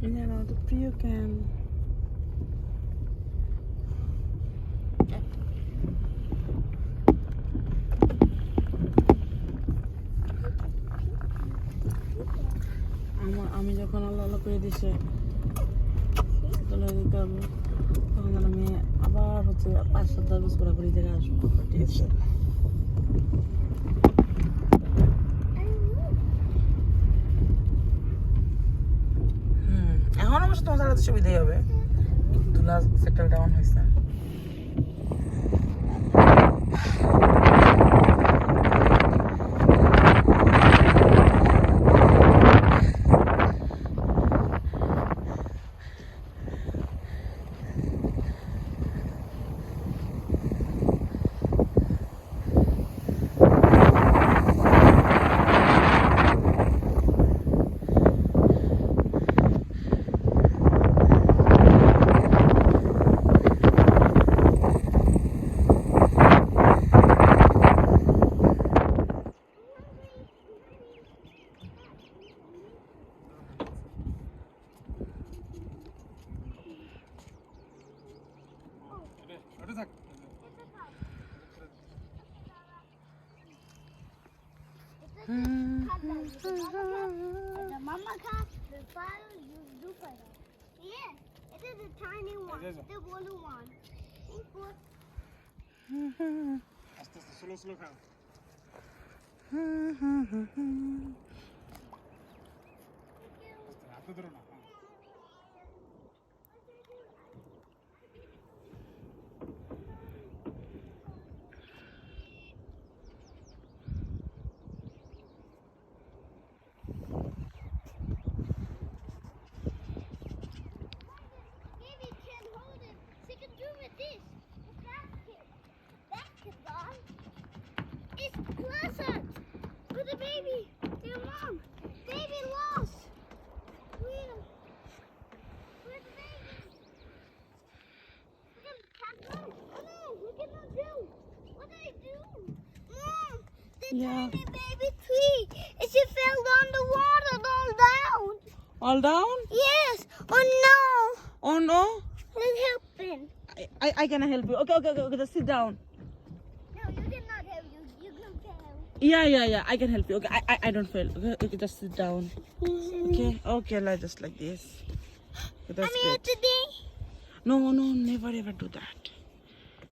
Yeah, no, the you can. আমি যখন আল্লাহ আল্লাহ করে দিছে চলে দিতে হবে তখন আমি আবার হচ্ছে 5-7 বছর করে জায়গায় আসবো ঠিক আছে এখন অবশ্য তোমার কাছে সুবিধাই হবে দুলা সেটেল ডাউন হয়েছে Mama cat, the fire, you do fire. Yeah, it is a tiny one, the blue one. Slow খাও হাতে ধরো না Yeah. Baby tree. It just fell down the water, all down. All down? Yes. Oh no. Oh no? Let's help him. I cannot help you. Okay, just sit down. No, you cannot help you. You can help. Yeah. I can help you. Okay, I don't fail. Okay, just sit down. Okay, like just like this. Okay, that's I'm here good. today. No, never ever do that.